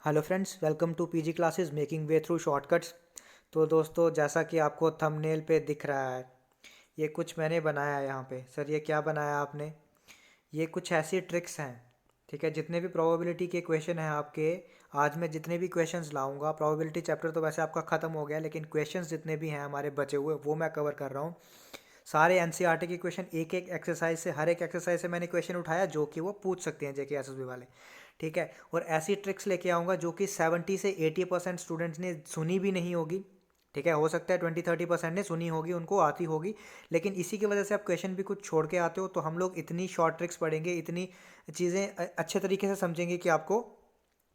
Hello friends, welcome to PG classes making way through shortcuts. तो दोस्तों, जैसा कि आपको थंबनेल पे दिख रहा है, ये कुछ मैंने बनाया है यहाँ पे। सर, ये क्या बनाया आपने? ये कुछ ऐसी ट्रिक्स हैं, ठीक है। जितने भी प्रोबेबिलिटी के क्वेश्चन हैं आपके, आज मैं जितने भी क्वेश्चंस लाऊंगा, प्रोबेबिलिटी चैप्टर तो वैसे आपका ख़त्म हो गया, लेकिन क्वेश्चंस जितने भी हैं हमारे बचे हुए वो मैं कवर कर रहा हूँ। सारे एनसीईआरटी के क्वेश्चन एक एक एक्सरसाइज से, हर एक एक्सरसाइज से मैंने क्वेश्चन उठाया जो कि वो पूछ सकते हैं जेके एसएसबी वाले, ठीक है। और ऐसी ट्रिक्स लेके आऊँगा जो कि 70 से 80% स्टूडेंट्स ने सुनी भी नहीं होगी, ठीक है। हो सकता है 20-30% ने सुनी होगी, उनको आती होगी, लेकिन इसी की वजह से आप क्वेश्चन भी कुछ छोड़ के आते हो। तो हम लोग इतनी शॉर्ट ट्रिक्स पढ़ेंगे, इतनी चीज़ें अच्छे तरीके से समझेंगे कि आपको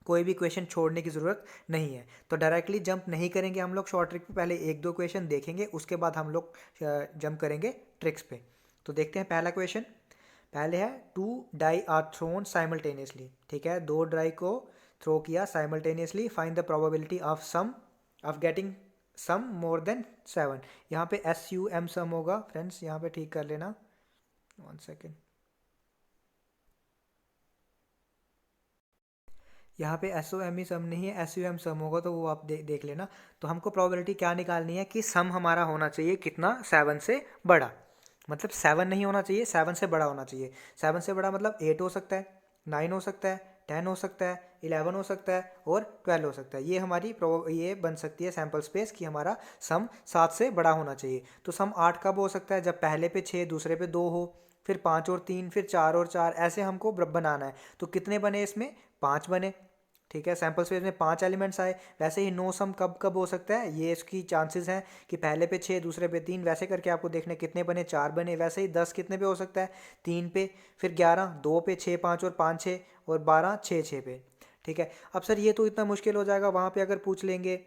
कोई भी क्वेश्चन छोड़ने की ज़रूरत नहीं है। तो डायरेक्टली जंप नहीं करेंगे हम लोग शॉर्ट ट्रिक पे, पहले एक दो क्वेश्चन देखेंगे, उसके बाद हम लोग जंप करेंगे ट्रिक्स पे। तो देखते हैं पहला क्वेश्चन। पहले है, two die are thrown simultaneously, ठीक है। दो डाई को थ्रो किया simultaneously, find the probability of sum of getting sum more than 7। यहाँ पे SUM सम होगा फ्रेंड्स, यहाँ पे ठीक कर लेना, 1 सेकेंड। यहाँ पे SOM सम नहीं है, SUM सम होगा, तो वो आप देख लेना। तो हमको प्रोबेबिलिटी क्या निकालनी है कि सम हमारा होना चाहिए कितना, 7 से बड़ा। मतलब 7 नहीं होना चाहिए, 7 से बड़ा होना चाहिए। 7 से बड़ा मतलब 8 हो सकता है, 9 हो सकता है, 10 हो सकता है, 11 हो सकता है और 12 हो सकता है। ये हमारी ये बन सकती है सैम्पल स्पेस कि हमारा सम 7 से बड़ा होना चाहिए। तो सम 8 कब हो सकता है? जब पहले पे 6, दूसरे पे 2 हो, फिर 5 और 3, फिर 4 और 4, ऐसे हमको बनाना है। तो कितने बने इसमें? 5 बने, ठीक है। सैम्पल स्पेस में 5 एलिमेंट्स आए। वैसे ही नो सम कब कब हो सकता है, ये इसकी चांसेस हैं कि पहले पे 6, दूसरे पे 3, वैसे करके आपको देखने कितने बने, 4 बने। वैसे ही 10 कितने पे हो सकता है? 3 पे, फिर 11, 2 पे, 6 5 और 5 6 और 12 6 6 पे, ठीक है। अब सर ये तो इतना मुश्किल हो जाएगा, वहाँ पे अगर पूछ लेंगे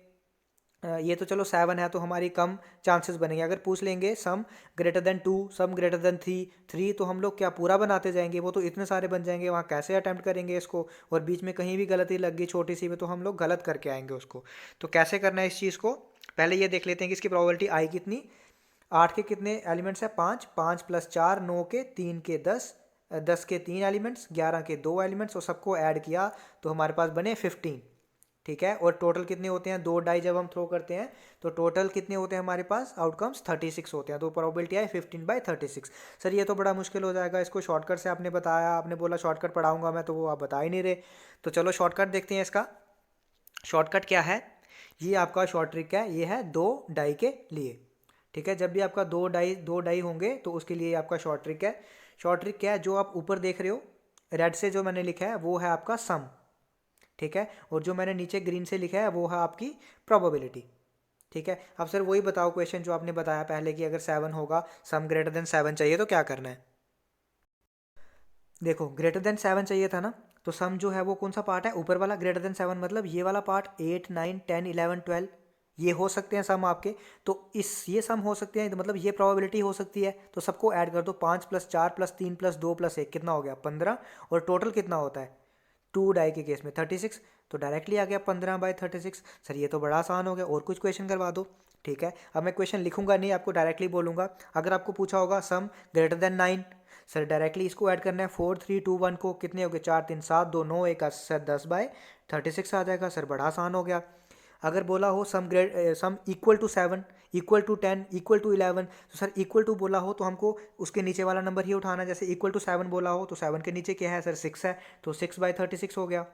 ये तो चलो 7 है तो हमारी कम चांसेस बनेंगे। अगर पूछ लेंगे सम ग्रेटर देन 2, सम ग्रेटर देन 3, तो हम लोग क्या पूरा बनाते जाएंगे? वो तो इतने सारे बन जाएंगे, वहाँ कैसे अटेम्प्ट करेंगे इसको? और बीच में कहीं भी गलती लग गई छोटी सी में तो हम लोग गलत करके आएंगे उसको। तो कैसे करना है इस चीज़ को, पहले ये देख लेते हैं कि इसकी प्रोबेबिलिटी आई कितनी। 8 के कितने एलिमेंट्स हैं? 5, 5 + 4 9 के, 3 के 10, 10 के 3 एलिमेंट्स, 11 के 2 एलिमेंट्स, और सबको ऐड किया तो हमारे पास बने 15, ठीक है। और टोटल कितने होते हैं? 2 डाई जब हम थ्रो करते हैं तो टोटल कितने होते हैं हमारे पास? आउटकम्स 36 होते हैं। तो प्रोबेबिलिटी है 15/36। सर ये तो बड़ा मुश्किल हो जाएगा, इसको शॉर्टकट से आपने बताया, आपने बोला शॉर्टकट पढ़ाऊंगा मैं, तो वो आप बता ही नहीं रहे। तो चलो शॉर्टकट देखते हैं इसका। शॉर्टकट क्या है? ये आपका शॉर्ट ट्रिक है, ये है 2 डाई के लिए, ठीक है। जब भी आपका दो डाई होंगे तो उसके लिए आपका शॉर्ट ट्रिक है। शॉर्ट ट्रिक क्या है? जो आप ऊपर देख रहे हो रेड से जो मैंने लिखा है वो है आपका सम, ठीक है। और जो मैंने नीचे ग्रीन से लिखा है वो है आपकी प्रोबेबिलिटी, ठीक है। अब सर वही बताओ क्वेश्चन जो आपने बताया पहले कि अगर 7 होगा, सम ग्रेटर देन 7 चाहिए तो क्या करना है? देखो, ग्रेटर देन 7 चाहिए था ना, तो सम जो है वो कौन सा पार्ट है? ऊपर वाला। ग्रेटर देन 7 मतलब ये वाला पार्ट, 8 9 10 11 12, ये हो सकते हैं सम आपके। तो इस ये सम हो सकते हैं, तो मतलब ये प्रोबेबिलिटी हो सकती है। तो सबको ऐड कर दो, 5 + 4 + 3 + 2 + 1 कितना हो गया? 15। और टोटल कितना होता है 2 डाई के केस में? 36। तो डायरेक्टली आ गया 15/36। सर ये तो बड़ा आसान हो गया, और कुछ क्वेश्चन करवा दो, ठीक है। अब मैं क्वेश्चन लिखूंगा नहीं, आपको डायरेक्टली बोलूंगा। अगर आपको पूछा होगा सम ग्रेटर देन 9, सर डायरेक्टली इसको ऐड करना है। 4 3 2 1 को, कितने हो गए? 4 3 7 2 9 1 सर 10/36 आ जाएगा। सर बड़ा आसान हो गया। अगर बोला हो sum equal to 7, equal to 10, equal to 11, तो सर इक्वल टू बोला हो तो हमको उसके नीचे वाला नंबर ही उठाना है। जैसे इक्वल टू 7 बोला हो तो 7 के नीचे क्या है सर? 6 है, तो 6/36 हो गया।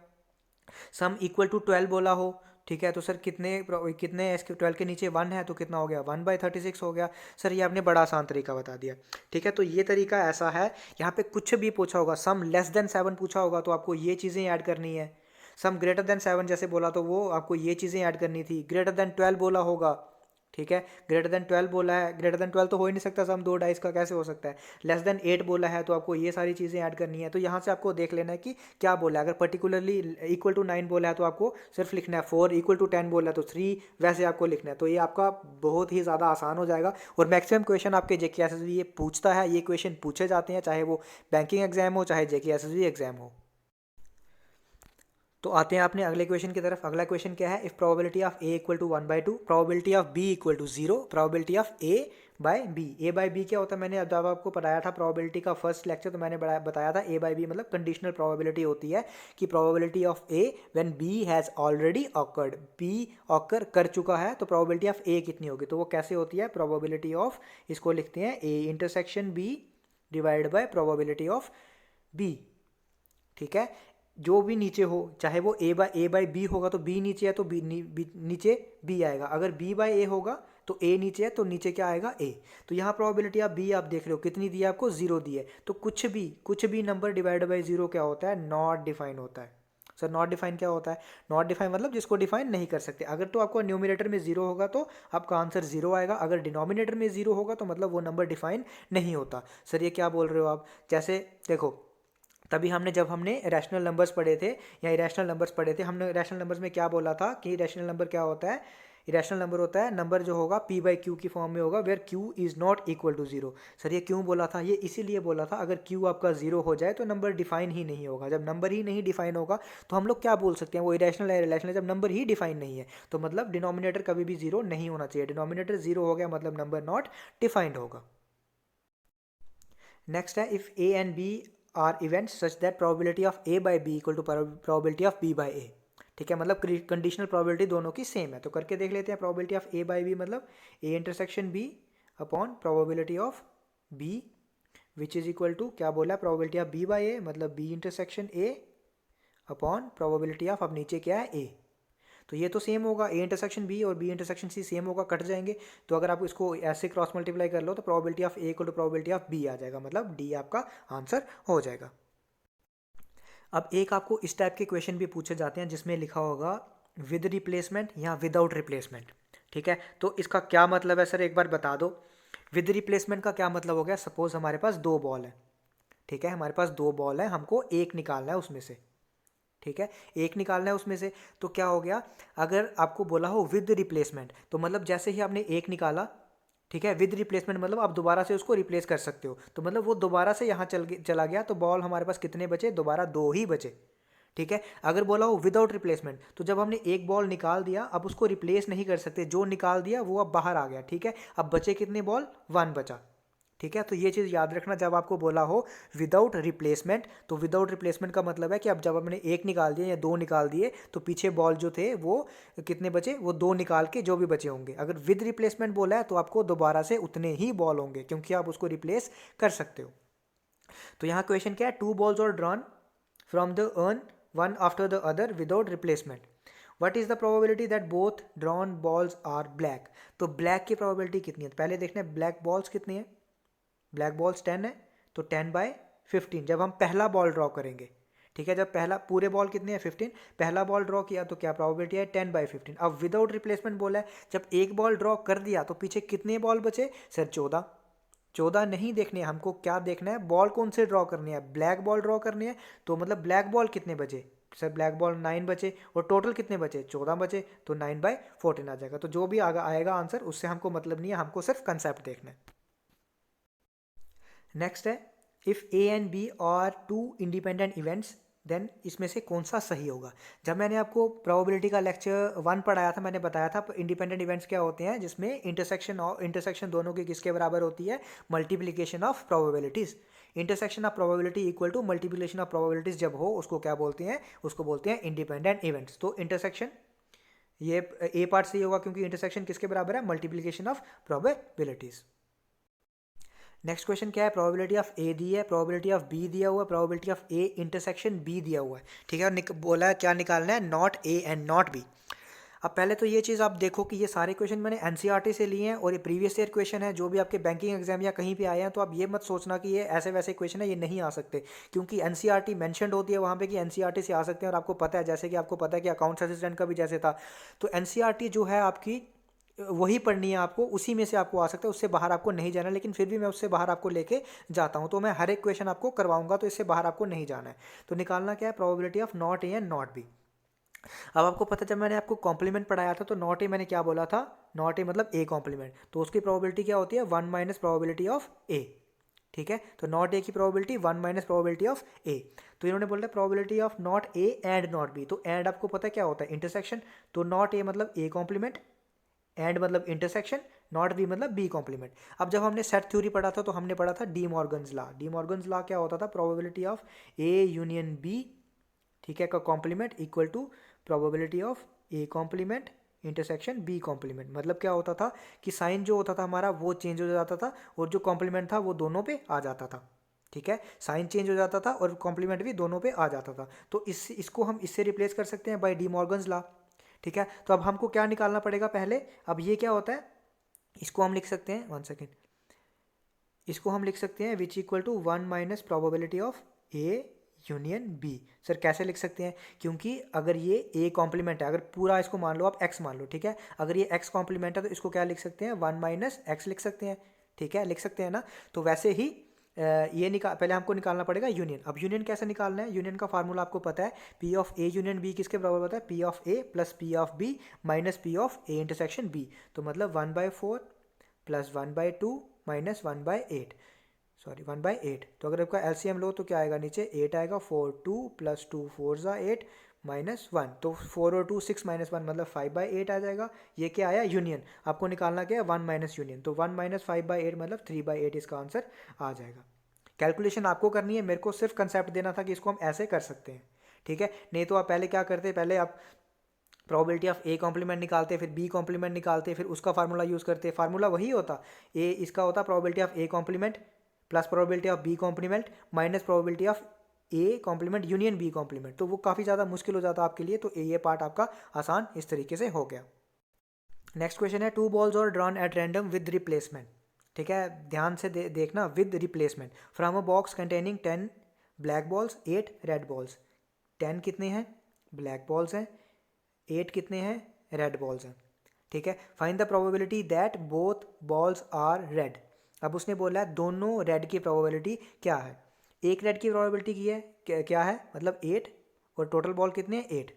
सम इक्वल टू 12 बोला हो, ठीक है, तो सर कितने इसके 12 के नीचे 1 है तो कितना हो गया? 1/36 हो गया। सर ये आपने बड़ा आसान तरीका बता दिया, ठीक है। तो ये तरीका ऐसा है, यहाँ पे कुछ भी पूछा होगा, सम लेस देन 7 पूछा होगा तो आपको ये चीज़ें ऐड करनी है। सम ग्रेटर देन 7 जैसे बोला तो वो आपको ये चीज़ें ऐड करनी थी। ग्रेटर देन 12 बोला होगा, ठीक है, ग्रेटर देन 12 बोला है, ग्रेटर देन 12 तो हो ही नहीं सकता, सम 2 डाइस का कैसे हो सकता है? लेस देन 8 बोला है तो आपको ये सारी चीज़ें ऐड करनी है। तो यहाँ से आपको देख लेना है कि क्या बोला है। अगर पर्टिकुलरली इक्वल टू 9 बोला है तो आपको सिर्फ लिखना है 4, इक्वल टू 10 बोला है तो 3, वैसे आपको लिखना है। तो ये आपका बहुत ही ज़्यादा आसान हो जाएगा। और मैक्सिमम क्वेश्चन आपके जेके एसएसबी ये पूछता है, ये क्वेश्चन पूछे जाते हैं, चाहे वो बैंकिंग एग्जाम हो चाहे जेके एसएसबी एग्जाम हो। तो आते हैं अपने अगले क्वेश्चन की तरफ। अगला क्वेश्चन क्या है, if probability of A equal to 1/2, probability of B equal to 0, probability of A by B. A by B क्या होता है, मैंने जब आपको पढ़ाया था प्रोबेबिलिटी का फर्स्ट लेक्चर, तो मैंने बताया था ए बाय बी मतलब कंडीशनल प्रोबेबिलिटी होती है कि probability of A when B has already occurred, B occur कर चुका है तो प्रोबेबिलिटी ऑफ ए कितनी होगी। तो वो कैसे होती है, प्रोबेबिलिटी ऑफ, इसको लिखते हैं A intersection B divide by probability of B. ठीक है, जो भी नीचे हो, चाहे वो ए बाई बी होगा तो बी नीचे है तो नीचे बी आएगा, अगर बी बाई ए होगा तो ए नीचे है तो नीचे क्या आएगा, ए। तो यहाँ प्रोबेबिलिटी आप बी आप देख रहे हो कितनी दी है आपको, 0 दी है। तो कुछ भी नंबर डिवाइड बाई 0 क्या होता है, नॉट डिफाइन होता है। सर नॉट डिफाइन क्या होता है, नॉट डिफाइन मतलब जिसको डिफाइन नहीं कर सकते। अगर तो आपको न्यूमिनेटर में 0 होगा तो आपका आंसर 0 आएगा, अगर डिनोमिनेटर में 0 होगा तो मतलब वो नंबर डिफाइन नहीं होता। सर ये क्या बोल रहे हो आप, जैसे देखो तभी जब हमने रैशनल नंबर्स पढ़े थे या इरेशनल नंबर्स पढ़े थे, हमने रैशनल नंबर्स में क्या बोला था कि रैशनल नंबर क्या होता है, इरेशनल नंबर होता है नंबर जो होगा p बाई क्यू की फॉर्म में होगा where q is not equal to 0। Sir ये क्यों बोला था, ये इसीलिए बोला था अगर q आपका 0 हो जाए तो नंबर डिफाइन ही नहीं होगा। जब नंबर ही नहीं डिफाइन होगा तो हम लोग क्या बोल सकते हैं, वो इरेशनल है रिलेशनल है। जब नंबर ही डिफाइन नहीं है तो मतलब डिनोमिनेटर कभी भी 0 नहीं होना चाहिए। डिनोमिनेटर 0 हो गया मतलब नंबर नॉट डिफाइंड होगा। नेक्स्ट है, if A and B are events such that probability of A by B equal to probability of B by A. ठीक है, मतलब कंडीशनल प्रोबेबिलिटी दोनों की सेम है। तो करके देख लेते हैं, probability of A by B मतलब A intersection B upon probability of B which is equal to क्या बोला, probability of B by A मतलब B intersection A upon probability of, अब नीचे क्या है, ए। तो ये तो सेम होगा, ए इंटरसेक्शन बी और बी इंटरसेक्शन सी सेम होगा, कट जाएंगे। तो अगर आप इसको ऐसे क्रॉस मल्टीप्लाई कर लो तो probability of A equal to probability of B आ जाएगा, मतलब डी आपका आंसर हो जाएगा। अब एक आपको इस टाइप के क्वेश्चन भी पूछे जाते हैं जिसमें लिखा होगा विद रिप्लेसमेंट या विदाउट रिप्लेसमेंट। ठीक है, तो इसका क्या मतलब है सर, एक बार बता दो। विद रिप्लेसमेंट का क्या मतलब हो गया, सपोज हमारे पास 2 बॉल है। ठीक है, हमारे पास 2 बॉल है, हमको एक निकालना है उसमें से। ठीक है, एक निकालना है उसमें से, तो क्या हो गया, अगर आपको बोला हो विद रिप्लेसमेंट तो मतलब जैसे ही आपने एक निकाला, ठीक है, विद रिप्लेसमेंट मतलब आप दोबारा से उसको रिप्लेस कर सकते हो। तो मतलब वो दोबारा से यहाँ चला गया तो बॉल हमारे पास कितने बचे, दोबारा 2 ही बचे। ठीक है, अगर बोला हो विदाउट रिप्लेसमेंट तो जब हमने एक बॉल निकाल दिया अब उसको रिप्लेस नहीं कर सकते, जो निकाल दिया वो अब बाहर आ गया। ठीक है, अब बचे कितने बॉल, 1 बचा। ठीक है, तो ये चीज़ याद रखना जब आपको बोला हो विदाउट रिप्लेसमेंट, तो विदाउट रिप्लेसमेंट का मतलब है कि अब जब हमने एक निकाल दिया या 2 निकाल दिए तो पीछे बॉल जो थे वो कितने बचे, वो 2 निकाल के जो भी बचे होंगे। अगर विद रिप्लेसमेंट बोला है तो आपको दोबारा से उतने ही बॉल होंगे क्योंकि आप उसको रिप्लेस कर सकते हो। तो यहाँ क्वेश्चन क्या है, 2 balls are drawn from the urn one after the other without replacement, what is the probability that both drawn balls are black. तो ब्लैक की प्रोबेबिलिटी कितनी है, पहले देखना है ब्लैक बॉल्स कितनी है, ब्लैक बॉल्स 10 है तो 10/15 जब हम पहला बॉल ड्रॉ करेंगे। ठीक है, जब पहला पूरे बॉल कितने हैं 15, पहला बॉल ड्रॉ किया तो क्या प्रोबेबिलिटी है 10/15। अब विदाउट रिप्लेसमेंट बोला है, जब एक बॉल ड्रॉ कर दिया तो पीछे कितने बॉल बचे सर, 14। 14 नहीं देखने, हमको क्या देखना है, बॉल कौन से ड्रॉ करनी है, ब्लैक बॉल ड्रॉ करनी है। तो मतलब ब्लैक बॉल कितने बचे सर, ब्लैक बॉल 9 बचे और टोटल कितने बचे, 14 बचे, तो 9/14 आ जाएगा। तो जो भी आएगा आंसर उससे हमको मतलब नहीं है, हमको सिर्फ कंसेप्ट देखना है। नेक्स्ट है, if A and B are 2 independent events then इसमें से कौन सा सही होगा। जब मैंने आपको प्रोबेबिलिटी का लेक्चर 1 पढ़ाया था, मैंने बताया था इंडिपेंडेंट इवेंट्स क्या होते हैं, जिसमें इंटरसेक्शन दोनों की किसके बराबर होती है, multiplication of probabilities. Intersection of probability equal to multiplication of probabilities जब हो उसको क्या बोलते हैं, उसको बोलते हैं इंडिपेंडेंट इवेंट्स। तो इंटरसेक्शन ये ए पार्ट सही होगा क्योंकि इंटरसेक्शन किसके बराबर है, multiplication of probabilities. Next question क्या है, प्रोबेबिलिटी ऑफ ए दी है, प्रोबेबिलिटी ऑफ बी दिया हुआ है, probability of A intersection B दिया हुआ है। ठीक है, और बोला है क्या निकालना है, not A and not be. अब पहले तो ये चीज़ आप देखो कि ये सारे क्वेश्चन मैंने एनसीईआरटी से लिए हैं और ये प्रीवियस ईयर क्वेश्चन है जो भी आपके बैंकिंग एग्जाम या कहीं पे आए हैं। तो आप ये मत सोचना कि ये ऐसे वैसे क्वेश्चन है, ये नहीं आ सकते क्योंकि एनसीईआरटी मेंशन्ड होती है वहाँ पे कि एनसीईआरटी से आ सकते हैं। और आपको पता है, जैसे कि आपको पता है कि अकाउंट्स असिस्टेंट का भी जैसे था, तो एनसीईआरटी जो है आपकी वही पढ़नी है आपको, उसी में से आपको आ सकता है, उससे बाहर आपको नहीं जाना। लेकिन फिर भी मैं उससे बाहर आपको लेके जाता हूँ, तो मैं हर एक क्वेश्चन आपको करवाऊंगा, तो इससे बाहर आपको नहीं जाना है। तो निकालना क्या है, probability of not A and not be. अब आपको पता है जब मैंने आपको कॉम्प्लीमेंट पढ़ाया था तो नॉट ए मैंने क्या बोला था, नॉट ए मतलब ए कॉम्प्लीमेंट, तो उसकी प्रोबेबिलिटी क्या होती है, 1 माइनस प्रोबेबिलिटी ऑफ ए। ठीक है। तो नॉट ए की प्रोबेबिलिटी 1 माइनस प्रोबेबिलिटी ऑफ ए। तो इन्होंने बोला probability of not A and not be. तो एंड आपको पता है क्या होता है, इंटरसेक्शन। तो नॉट ए मतलब ए कॉम्प्लीमेंट, एंड मतलब इंटरसेक्शन, नॉट बी मतलब बी कॉम्प्लीमेंट। अब जब हमने सेट थ्योरी पढ़ा था तो हमने पढ़ा था De Morgan's law. De Morgan's law क्या होता था, probability of A union B, ठीक है, का complement equal to probability of A complement intersection B complement. मतलब क्या होता था कि साइन जो होता था हमारा वो चेंज हो जाता था और जो कॉम्प्लीमेंट था वो दोनों पे आ जाता था, ठीक है। साइन चेंज हो जाता था और कॉम्प्लीमेंट भी दोनों पे आ जाता था। तो इसको हम इससे रिप्लेस कर सकते हैं बाय डी मॉर्गन्स लॉ, ठीक है। तो अब हमको क्या निकालना पड़ेगा पहले, अब ये क्या होता है, इसको हम लिख सकते हैं, 1 सेकेंड, इसको हम लिख सकते हैं which equal to 1 minus probability of A union B. Sir कैसे लिख सकते हैं, क्योंकि अगर ये ए कॉम्प्लीमेंट है, अगर पूरा इसको मान लो आप एक्स मान लो, ठीक है, अगर ये एक्स कॉम्प्लीमेंट है तो इसको क्या लिख सकते हैं, 1 माइनस एक्स लिख सकते हैं, ठीक है, लिख सकते हैं ना। तो वैसे ही पहले हमको निकालना पड़ेगा यूनियन। अब यूनियन कैसे निकालना है, यूनियन का फार्मूला आपको पता है, P of A union B किसके बराबर होता है, P of A plus P of B minus P of A intersection B. तो मतलब 1/4 प्लस 1/2 माइनस 1/8, सॉरी 1/8। तो अगर आपका एलसीएम लो तो क्या आएगा, नीचे 8 आएगा, 4 2 प्लस 2 4 ज़ा 8 माइनस 1। तो 4 और 2 6 माइनस 1 मतलब 5/8 आ जाएगा। ये क्या आया, यूनियन। आपको निकालना क्या है, 1 माइनस यूनियन। तो 1 माइनस 5/8 मतलब 3/8 इसका आंसर आ जाएगा। कैलकुलेशन आपको करनी है, मेरे को सिर्फ कंसेप्ट देना था कि इसको हम ऐसे कर सकते हैं, ठीक है। नहीं तो आप पहले क्या करते, पहले आप प्रोबेबिलिटी ऑफ ए कॉम्प्लीमेंट निकालते, फिर बी कॉम्प्लीमेंट निकालते, फिर उसका फार्मूला यूज़ करते। फार्मूला वही होता, ए इसका होता probability of A complement plus probability of B complement minus probability of A complement union B complement. तो वो काफ़ी ज़्यादा मुश्किल हो जाता आपके लिए, तो ये पार्ट आपका आसान इस तरीके से हो गया। नेक्स्ट क्वेश्चन है, 2 बॉल्स और drawn at random with replacement, ठीक है, ध्यान से देखना, with replacement from a box containing 10 black balls 8 red balls. 10 कितने हैं, ब्लैक बॉल्स हैं, 8 कितने हैं, रेड बॉल्स हैं, ठीक है। Find the probability that both balls are red. अब उसने बोला है दोनों रेड की प्रोबेबिलिटी क्या है। एक रेड की प्रोबेबिलिटी की है क्या है, मतलब 8, और टोटल बॉल कितने हैं, 8।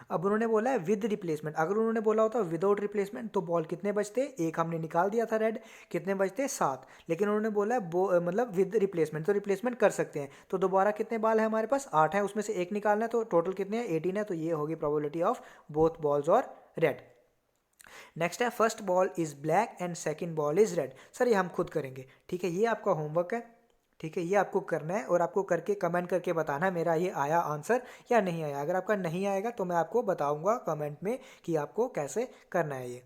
अब उन्होंने बोला है विद रिप्लेसमेंट। अगर उन्होंने बोला होता विदाउट रिप्लेसमेंट तो बॉल कितने बचते, एक हमने निकाल दिया था रेड, कितने बचते 7। लेकिन उन्होंने बोला है मतलब विद रिप्लेसमेंट, तो रिप्लेसमेंट कर सकते हैं। तो दोबारा कितने बॉल है हमारे पास, 8 है, उसमें से एक निकालना है, तो टोटल कितने हैं, 18 है। तो ये होगी प्रोबेबिलिटी ऑफ बोथ बॉल्स और रेड। नेक्स्ट है, first ball is black and second ball is red. Sir ये हम खुद करेंगे, ठीक है, ये आपका होमवर्क है, ठीक है, ये आपको करना है और आपको करके कमेंट करके बताना है मेरा ये आया आंसर या नहीं आया। अगर आपका नहीं आएगा तो मैं आपको बताऊंगा कमेंट में कि आपको कैसे करना है ये।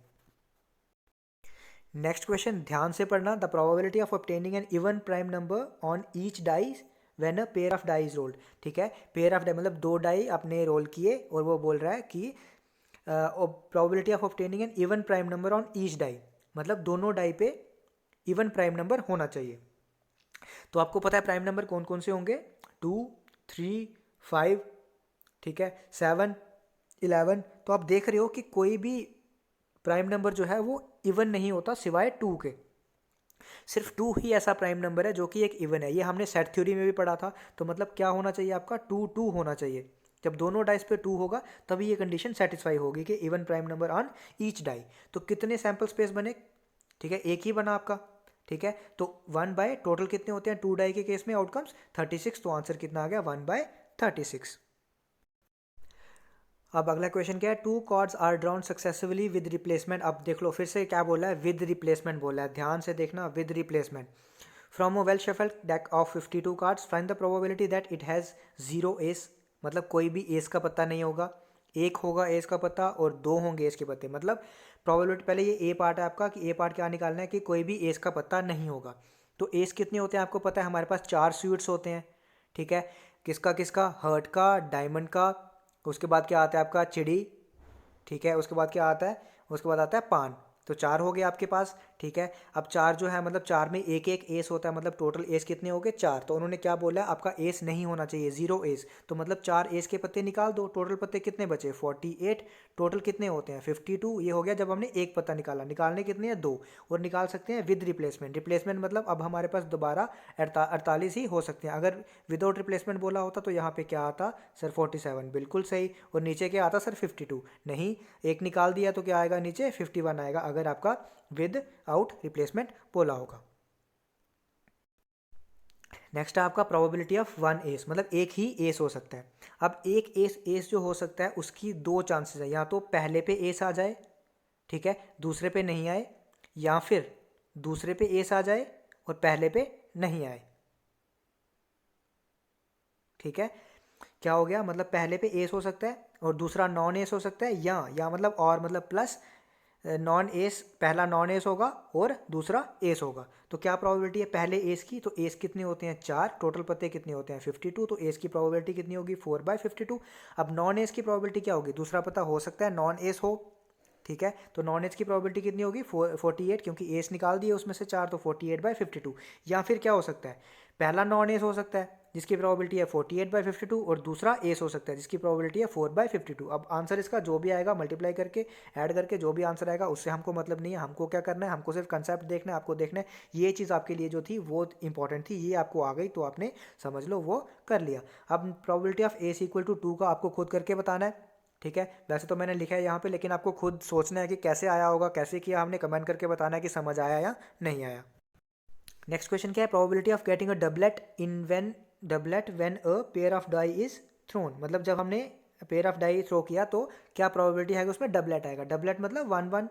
नेक्स्ट क्वेश्चन ध्यान से पढ़ना, the probability of obtaining an even prime number on each die when a pair of die is rolled, ठीक है। पेयर ऑफ डाई मतलब 2 डाई आपने रोल किए और वो बोल रहा है कि probability of obtaining an even prime number on each die, मतलब दोनों डाई पे इवन प्राइम नंबर होना चाहिए। तो आपको पता है प्राइम नंबर कौन कौन से होंगे, 2 3 5, ठीक है, 7 11। तो आप देख रहे हो कि कोई भी प्राइम नंबर जो है वो इवन नहीं होता सिवाय 2 के। सिर्फ 2 ही ऐसा प्राइम नंबर है जो कि एक इवन है। ये हमने सेट थ्योरी में भी पढ़ा था। तो मतलब क्या होना चाहिए आपका, 2 2 होना चाहिए। जब दोनों डाइस पे 2 होगा तभी ये कंडीशन सेटिस्फाई होगी कि even prime number on each die. तो कितने सैंपल स्पेस बने, ठीक है, एक ही बना आपका, ठीक है। तो 1 बाय टोटल कितने होते हैं 2 डाई के केस में, आउटकम्स 36। तो आंसर कितना आ गया, 1/36। अब अगला क्वेश्चन क्या है, 2 cards are drawn successfully with replacement. अब देख लो फिर से क्या बोला है, विद रिप्लेसमेंट बोला है, ध्यान से देखना, with replacement from a well shuffled deck of 52 cards find the probability that it has 0 S. मतलब कोई भी एस का पत्ता नहीं होगा, एक होगा एस का पत्ता और 2 होंगे एस के पत्ते। मतलब प्रोबेबिलिटी, पहले ये ए पार्ट है आपका कि ए पार्ट क्या निकालना है कि कोई भी एस का पत्ता नहीं होगा। तो एस कितने होते हैं आपको पता है, हमारे पास 4 स्वीट्स होते हैं, ठीक है। किसका किसका, हर्ट का, डायमंड का, उसके बाद क्या आता है आपका चिड़ी, ठीक है, उसके बाद क्या आता है, उसके बाद आता है पान। तो 4 हो गए आपके पास, ठीक है। अब 4 जो है मतलब 4 में एक एक एस होता है, मतलब टोटल एस कितने हो गए 4। तो उन्होंने क्या बोला, आपका एस नहीं होना चाहिए, 0 एस। तो मतलब 4 एस के पत्ते निकाल दो, टोटल पत्ते कितने बचे 48। टोटल कितने होते हैं 52। ये हो गया जब हमने एक पत्ता निकाला, निकालने कितने हैं 2। और निकाल सकते हैं विद रिप्लेसमेंट। रिप्लेसमेंट मतलब अब हमारे पास दोबारा 48 ही हो सकते हैं। अगर विदाउट रिप्लेसमेंट बोला होता तो यहाँ पे क्या आता सर 47, बिल्कुल सही। और नीचे क्या आता सर 52, नहीं, एक निकाल दिया तो क्या आएगा नीचे 51 आएगा अगर आपका विद आउट रिप्लेसमेंट बोला होगा। नेक्स्ट है आपका प्रोबेबिलिटी ऑफ वन एस, मतलब एक ही एस हो सकता है। अब एक एस जो हो सकता है उसकी दो चांसेस है, या तो पहले पे एस आ जाए, ठीक है, दूसरे पे नहीं आए, या फिर दूसरे पे एस आ जाए और पहले पे नहीं आए। ठीक है, क्या हो गया, मतलब पहले पे एस हो सकता है और दूसरा नॉन एस हो सकता है, या मतलब और मतलब प्लस नॉन एस, पहला नॉन एस होगा और दूसरा एस होगा। तो क्या प्रोबेबिलिटी है पहले एस की, तो एस कितने होते हैं 4, टोटल पत्ते कितने होते हैं 52, तो एस की प्रोबेबिलिटी कितनी होगी 4/52। अब नॉन एस की प्रोबेबिलिटी क्या होगी, दूसरा पता हो सकता है नॉन एस हो, ठीक है, तो नॉन एज की प्रोबेबिलिटी कितनी होगी 48, क्योंकि एस निकाल दिए उसमें से 4, तो 48/52। या फिर क्या हो सकता है, पहला नॉन एस हो सकता है जिसकी प्रोबेबिलिटी है 48/52 और दूसरा एस हो सकता है जिसकी प्रोबेबिलिटी है 4/52। अब आंसर इसका जो भी आएगा मल्टीप्लाई करके ऐड करके जो भी आंसर आएगा उससे हमको मतलब नहीं है, हमको क्या करना है, हमको सिर्फ कंसेप्ट देखना है, आपको देखना है। ये चीज़ आपके लिए जो थी वो इंपॉर्टेंट थी, ये आपको आ गई तो आपने समझ लो वो कर लिया। अब probability of S equal to 2 का आपको खुद करके बताना है, ठीक है, वैसे तो मैंने लिखा है यहाँ पे, लेकिन आपको खुद सोचना है कि कैसे आया होगा, कैसे किया हमने, कमेंट करके बताना है कि समझ आया या नहीं आया। नेक्स्ट क्वेश्चन क्या है, probability of getting a doublet when a pair of die is thrown, मतलब जब हमने पेयर ऑफ डाई थ्रो किया तो क्या प्रोबेबिलिटी है उसमें डबलेट आएगा। डबलेट मतलब 1 1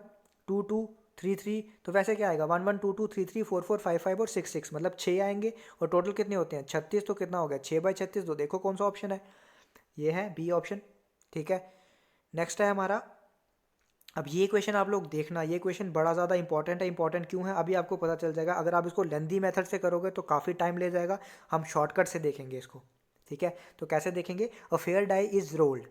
2 2 3 3, तो वैसे क्या आएगा 1 1 2 2 3 3 4 4 5 5 और 6 6, मतलब 6 आएंगे और टोटल कितने होते हैं 36, तो कितना हो गया 6/36। तो देखो कौन सा ऑप्शन है, ये है बी ऑप्शन, ठीक है। नेक्स्ट है हमारा, अब ये क्वेश्चन आप लोग देखना, ये क्वेश्चन बड़ा ज़्यादा इंपॉर्टेंट है। इंपॉर्टेंट क्यों है अभी आपको पता चल जाएगा, अगर आप इसको लेंदी मेथड से करोगे तो काफ़ी टाइम ले जाएगा, हम शॉर्टकट से देखेंगे इसको, ठीक है। तो कैसे देखेंगे, a fair die is rolled,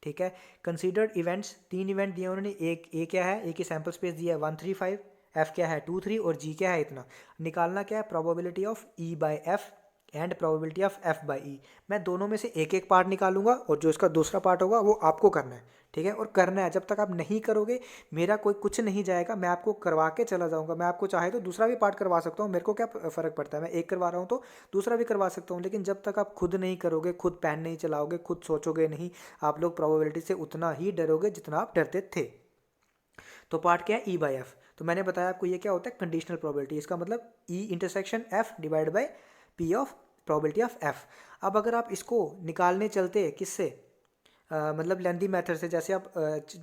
ठीक है, कंसीडर्ड इवेंट्स, 3 इवेंट दिए उन्होंने, एक ए क्या है, ए की सैम्पल स्पेस दिया है 1 3 5, एफ क्या है 2 3 और जी क्या है इतना। निकालना क्या है, probability of E by F and probability of F by E. मैं दोनों में से एक एक पार्ट निकालूंगा और जो इसका दूसरा पार्ट होगा वो आपको करना है, ठीक है, और करना है, जब तक आप नहीं करोगे मेरा कोई कुछ नहीं जाएगा, मैं आपको करवा के चला जाऊंगा। मैं आपको चाहे तो दूसरा भी पार्ट करवा सकता हूँ, मेरे को क्या फ़र्क पड़ता है, मैं एक करवा रहा हूँ तो दूसरा भी करवा सकता हूँ, लेकिन जब तक आप खुद नहीं करोगे, खुद पेन नहीं चलाओगे, खुद सोचोगे नहीं, आप लोग प्रोबेबिलिटी से उतना ही डरोगे जितना आप डरते थे। तो पार्ट क्या है ई बाई एफ, तो मैंने बताया आपको ये क्या होता है कंडीशनल प्रोबेबिलिटी, इसका मतलब E intersection F divide by P of probability of F. अब अगर आप इसको निकालने चलते किससे, मतलब लेंदी मेथड से, जैसे आप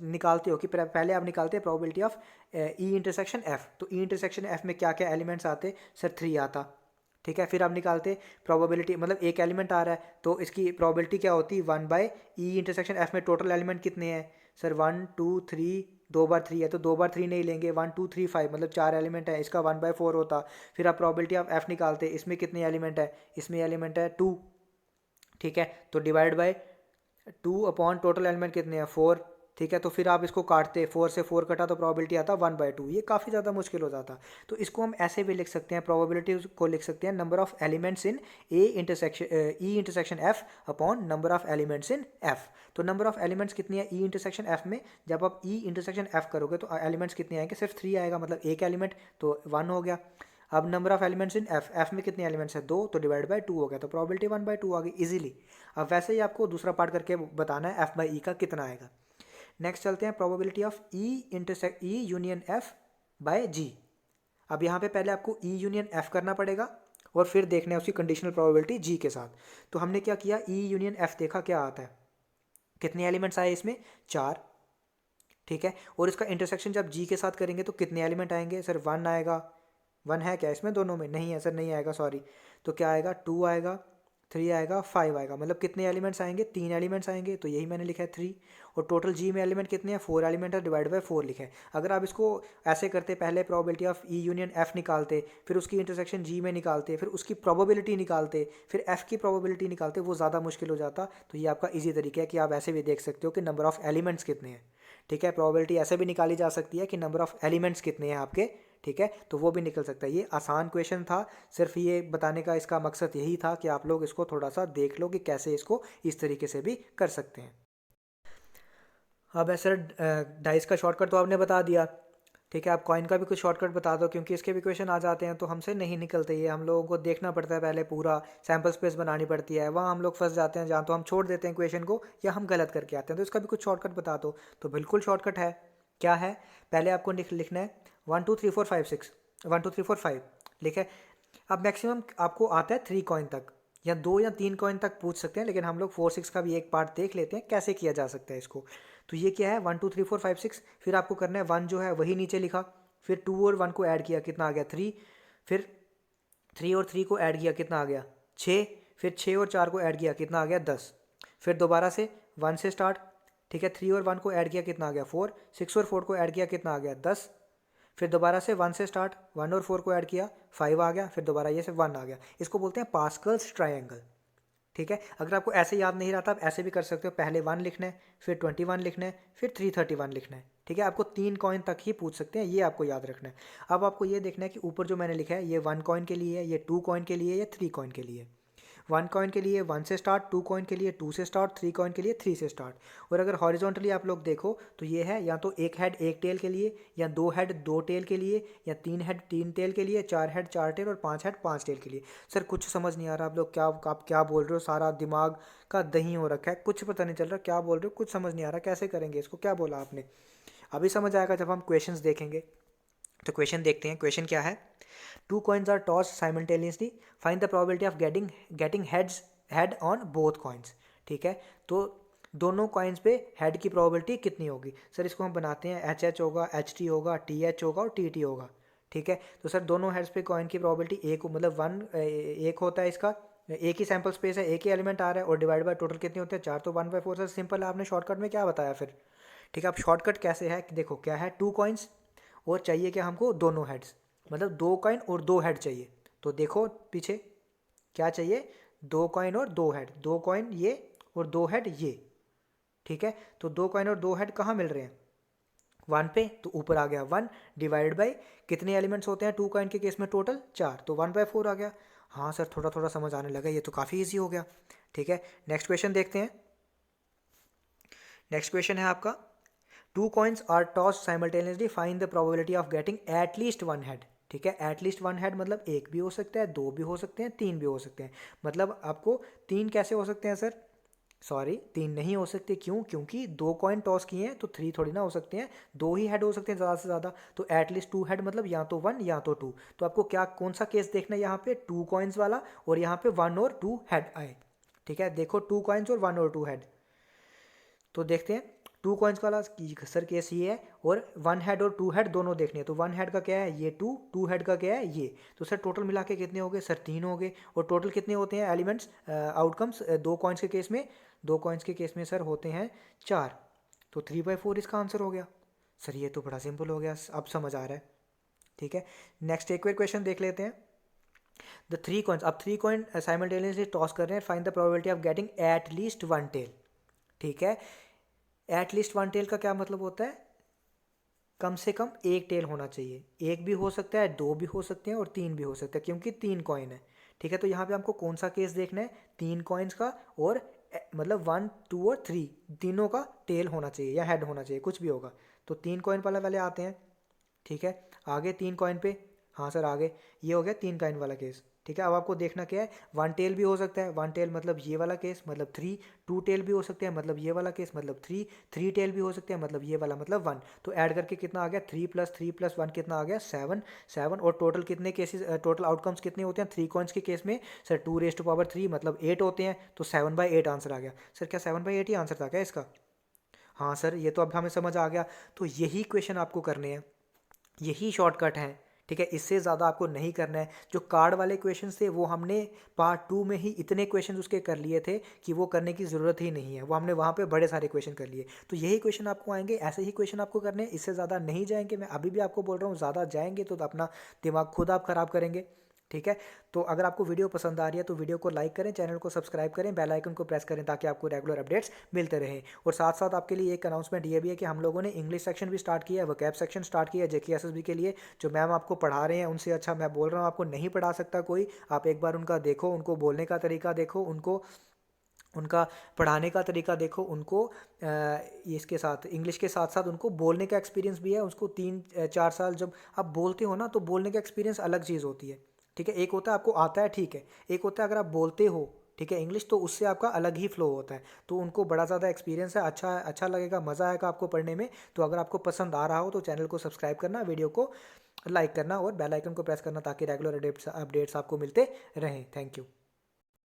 निकालते हो कि पहले आप निकालते हैं probability of E intersection F, तो ई इंटरसेक्शन एफ में क्या क्या एलिमेंट्स आते, सर 3 आता, ठीक है। फिर आप निकालते प्रोबेबिलिटी, मतलब एक एलिमेंट आ रहा है तो इसकी प्रोबेबिलिटी क्या होती है 1/ई इंटरसेक्शन एफ में टोटल एलिमेंट कितने हैं, सर 1 2 3, 2 बार 3 है तो 2 बार 3 नहीं लेंगे, 1 2 3 5 मतलब 4 एलिमेंट है, इसका 1/4 होता। फिर आप प्रोबेबिलिटी ऑफ एफ निकालते, इसमें कितने एलिमेंट है, इसमें एलिमेंट है 2, ठीक है, तो divide by 2 upon total element कितने हैं 4, ठीक है। तो फिर आप इसको काटते, 4 से 4 कटा तो प्रोबेबिलिटी आता 1/2, ये काफ़ी ज़्यादा मुश्किल हो जाता। तो इसको हम ऐसे भी लिख सकते हैं, प्रोबेबिलिटी को लिख सकते हैं number of elements in A intersection E intersection F upon number of elements in F. तो नंबर ऑफ एलिमेंट्स कितनी है ई इंटरसेक्शन एफ में, जब आप ई इंटरसेक्शन एफ करोगे तो एलिमेंट्स कितने आएंगे, सिर्फ 3 आएगा, मतलब एक एलिमेंट तो 1 हो गया। अब number of elements in F, F में कितने एलिमेंट्स है 2, तो डिवाइड बाय 2 हो गया, तो प्रोबेबिलिटी 1/2 आ गई इजीली। अब वैसे ही आपको दूसरा पार्ट करके बताना है एफ बाई ई का कितना आएगा। नेक्स्ट चलते हैं probability of E union F by G. अब यहाँ पे पहले आपको ई यूनियन एफ करना पड़ेगा और फिर देखना है उसकी कंडीशनल प्रोबेबिलिटी जी के साथ। तो हमने क्या किया, ई यूनियन एफ देखा क्या आता है, कितने एलिमेंट्स आए इसमें 4, ठीक है, और इसका इंटरसेक्शन जब जी के साथ करेंगे तो कितने एलिमेंट आएंगे, सर 1 आएगा, 1 है क्या इसमें, दोनों में नहीं है सर, नहीं आएगा सॉरी, तो क्या आएगा 2 आएगा, 3 आएगा, 5 आएगा, मतलब कितने एलिमेंट्स आएंगे 3 एलिमेंट्स आएंगे, तो यही मैंने लिखा है 3। और टोटल जी में एलिमेंट कितने हैं 4 एलिमेंट है, डिवाइड बाय 4 लिखा है। अगर आप इसको ऐसे करते, पहले probability of E union F निकालते, फिर उसकी इंटरसेक्शन जी में निकालते, फिर उसकी प्रोबेबिलिटी निकालते, फिर एफ की प्रोबेबिलिटी निकालते, वो ज़्यादा मुश्किल हो जाता। तो ये आपका ईजी तरीका है कि आप ऐसे भी देख सकते हो कि नंबर ऑफ एलिमेंट्स कितने हैं, ठीक है। प्रोबेबिलिटी ऐसे भी निकाली जा सकती है कि नंबर ऑफ एलिमेंट्स कितने हैं आपके, ठीक है, तो वो भी निकल सकता है। ये आसान क्वेश्चन था, सिर्फ ये बताने का इसका मकसद यही था कि आप लोग इसको थोड़ा सा देख लो कि कैसे इसको इस तरीके से भी कर सकते हैं। अब सर डाइस का शॉर्टकट तो आपने बता दिया, ठीक है, आप कॉइन का भी कुछ शॉर्टकट बता दो, क्योंकि इसके भी क्वेश्चन आ जाते हैं तो हमसे नहीं निकलते, ये हम लोगों को देखना पड़ता है, पहले पूरा सैम्पल स्पेस बनानी पड़ती है, वहाँ हम लोग फंस जाते हैं, जहाँ तो हम छोड़ देते हैं क्वेश्चन को या हम गलत करके आते हैं। तो इसका भी कुछ शॉर्टकट बता दो। तो बिल्कुल शॉर्टकट है, क्या है, पहले आपको लिखना है 1 2 3 4 5 6, 1 2 3 4 5 लिखे, अब मैक्सिमम आपको आता है 3 कॉइन तक, या 2 या 3 कॉइन तक पूछ सकते हैं, लेकिन हम लोग 4 6 का भी एक पार्ट देख लेते हैं कैसे किया जा सकता है इसको। तो ये क्या है 1 2 3 4 5 6, फिर आपको करना है 1 जो है वही नीचे लिखा, फिर 2 और 1 को ऐड किया कितना आ गया 3, फिर 3 और 3 को ऐड किया कितना आ गया 6, फिर 6 और 4 को ऐड किया कितना आ गया 10, फिर दोबारा से 1 से स्टार्ट, ठीक है 3 और 1 को ऐड किया कितना आ गया 4, 6 और 4 को ऐड किया कितना आ गया 10, फिर दोबारा से 1 से स्टार्ट, 1 और 4 को ऐड किया 5 आ गया, फिर दोबारा ये से 1 आ गया। इसको बोलते हैं पास्कल्स ट्रायंगल, ठीक है। अगर आपको ऐसे याद नहीं रहता आप ऐसे भी कर सकते हो, पहले 1 लिखना है, फिर 21 लिखना है, फिर 331 लिखना है, ठीक है। आपको 3 कॉइन तक ही पूछ सकते हैं, ये आपको याद रखना है। अब आपको ये देखना है कि ऊपर जो मैंने लिखा है ये 1 कॉइन के लिए है, ये 2 कॉइन के लिए, ये 3 कॉइन के लिए। 1 कॉइन के लिए 1 से स्टार्ट, 2 कॉइन के लिए 2 से स्टार्ट, 3 कॉइन के लिए 3 से स्टार्ट। और अगर हॉरिजॉन्टली आप लोग देखो तो ये है या तो 1 हेड 1 टेल के लिए, या 2 हेड 2 टेल के लिए, या 3 हेड 3 टेल के लिए, 4 हेड 4 टेल और 5 हेड 5 टेल के लिए। सर कुछ समझ नहीं आ रहा, आप क्या बोल रहे हो, सारा दिमाग का दही हो रखा है, कुछ पता नहीं चल रहा क्या बोल रहे हो, कुछ समझ नहीं आ रहा कैसे करेंगे इसको, क्या बोला आपने। अभी समझ आएगा जब हम क्वेश्चंस देखेंगे। तो क्वेश्चन देखते हैं, क्वेश्चन क्या है। 2 coins are tossed simultaneously, find the probability of getting head on both coins, ठीक है। तो दोनों कॉइन्स पे हेड की प्रोबेबिलिटी कितनी होगी। सर इसको हम बनाते हैं एच एच होगा, एच टी होगा, टी एच होगा और टी टी होगा, ठीक है। तो सर दोनों हेड्स पे कॉइन की प्रोबेबिलिटी एक मतलब 1 होता है, इसका एक ही सैम्पल स्पेस है, एक ही एलिमेंट आ रहा है, और डिवाइड बाय टोटल कितने होते हैं 4, तो 1/4। सर सिंपल है, आपने शॉर्टकट में क्या बताया फिर, ठीक है। अब शॉर्टकट कैसे है, देखो क्या है 2 कॉइन्स और चाहिए क्या हमको दोनों हेड्स, मतलब 2 कॉइन और 2 हेड चाहिए। तो देखो पीछे क्या चाहिए, 2 कॉइन और 2 हेड, 2 कॉइन ये और 2 हेड ये, ठीक है। तो 2 कॉइन और 2 हेड कहाँ मिल रहे हैं 1 पे, तो ऊपर आ गया 1 डिवाइड बाई कितने एलिमेंट्स होते हैं 2 कॉइन के केस में टोटल 4, तो 1/4 आ गया। हाँ सर थोड़ा थोड़ा समझ आने लगा, ये तो काफ़ी ईजी हो गया, ठीक है। नेक्स्ट क्वेश्चन देखते हैं। नेक्स्ट क्वेश्चन है आपका 2 coins are tossed simultaneously, find the probability of getting at least one head, ठीक है। एट लीस्ट वन हेड मतलब एक भी हो सकता है, दो भी हो सकते हैं, तीन भी हो सकते हैं। मतलब आपको तीन कैसे हो सकते हैं सर, सॉरी 3 नहीं हो सकते, क्यों, क्योंकि 2 कॉइन टॉस किए हैं तो 3 थोड़ी ना हो सकते हैं, 2 ही हेड हो सकते हैं ज़्यादा से ज़्यादा। तो एटलीस्ट 2 हेड मतलब या तो 1 या तो 2। तो आपको क्या कौन सा केस देखना है यहाँ पे, 2 कॉइन्स वाला, और यहाँ पे 1 और 2 हेड आए, ठीक है। देखो 2 कॉइन्स और 1 और 2 हेड, तो देखते हैं 2 कॉइन्स वाला सर केस ये है, और 1 हेड और 2 हेड दोनों देखने हैं। तो 1 हेड का क्या है ये 2, 2 हेड का क्या है ये। तो सर टोटल मिला के कितने हो गए सर 3 हो गए। और टोटल कितने होते हैं एलिमेंट्स आउटकम्स 2 कॉइन्स के केस में, 2 कॉइन्स के केस में सर होते हैं 4, तो 3/4 इसका आंसर हो गया। सर ये तो बड़ा सिंपल हो गया, अब समझ आ रहा है, ठीक है। नेक्स्ट एक और क्वेश्चन देख लेते हैं। द 3 कॉइन्स, अब 3 कॉइन साइमल्टेनियसली टॉस कर रहे हैं, find the probability of getting at least one tail, ठीक है। एट लीस्ट वन टेल का क्या मतलब होता है, कम से कम एक टेल होना चाहिए, एक भी हो सकता है, दो भी हो सकते हैं और तीन भी हो सकते हैं, क्योंकि 3 कॉइन है, ठीक है। तो यहाँ पे हमको कौन सा केस देखना है, 3 कॉइन्स का, और मतलब 1 2 और 3 तीनों का टेल होना चाहिए या हेड होना चाहिए, कुछ भी होगा। तो 3 कॉइन वाला वाले आते हैं, ठीक है। आगे 3 कॉइन पे, हाँ सर आगे ये हो गया 3 कॉइन वाला केस, ठीक है। अब आपको देखना क्या है, 1 टेल भी हो सकता है, 1 टेल मतलब ये वाला केस मतलब 3, 2 टेल भी हो सकते हैं मतलब ये वाला केस मतलब 3, 3 टेल भी हो सकते हैं मतलब ये वाला मतलब 1। तो ऐड करके कितना आ गया 3 + 3 + 1 कितना आ गया 7, 7। और टोटल कितने केसेस, टोटल आउटकम्स कितने होते हैं 3 कॉइन्स के केस में सर 2⁻³ मतलब 8 होते हैं, तो 7/8 आंसर आ गया। सर क्या 7/8 ही आंसर था क्या इसका, हाँ सर ये तो अब हमें समझ आ गया। तो यही क्वेश्चन आपको करने हैं, यही शॉर्टकट है, ठीक है। इससे ज़्यादा आपको नहीं करना है। जो कार्ड वाले क्वेश्चन थे वो हमने पार्ट 2 में ही इतने क्वेश्चन उसके कर लिए थे कि वो करने की ज़रूरत ही नहीं है, वो हमने वहाँ पे बड़े सारे क्वेश्चन कर लिए। तो यही क्वेश्चन आपको आएंगे, ऐसे ही क्वेश्चन आपको करने हैं, इससे ज़्यादा नहीं जाएंगे। मैं अभी भी आपको बोल रहा हूँ, ज़्यादा जाएंगे तो अपना दिमाग खुद आप ख़राब करेंगे, ठीक है। तो अगर आपको वीडियो पसंद आ रही है तो वीडियो को लाइक करें, चैनल को सब्सक्राइब करें, बेल आइकन को प्रेस करें, ताकि आपको रेगुलर अपडेट्स मिलते रहें। और साथ साथ आपके लिए एक अनाउंसमेंट ये भी है कि हम लोगों ने इंग्लिश सेक्शन भी स्टार्ट किया है, वोकैब सेक्शन स्टार्ट किया है JKSSB के लिए। जो मैम आपको पढ़ा रहे हैं उनसे अच्छा मैं बोल रहा हूँ आपको नहीं पढ़ा सकता कोई। आप एक बार उनका देखो, उनको बोलने का तरीका देखो, उनको उनका पढ़ाने का तरीका देखो, उनको इसके साथ इंग्लिश के साथ साथ उनको बोलने का एक्सपीरियंस भी है। उसको 3 4 साल जब आप बोलते हो ना, तो बोलने का एक्सपीरियंस अलग चीज़ होती है, ठीक है। एक होता है आपको आता है, ठीक है, एक होता है अगर आप बोलते हो ठीक है, इंग्लिश, तो उससे आपका अलग ही फ्लो होता है, तो उनको बड़ा ज़्यादा एक्सपीरियंस है, अच्छा लगेगा, मज़ा आएगा आपको पढ़ने में। तो अगर आपको पसंद आ रहा हो तो चैनल को सब्सक्राइब करना, वीडियो को लाइक करना और बेल आइकन को प्रेस करना ताकि रेगुलर अपडेट्स आपको मिलते रहें। Thank you.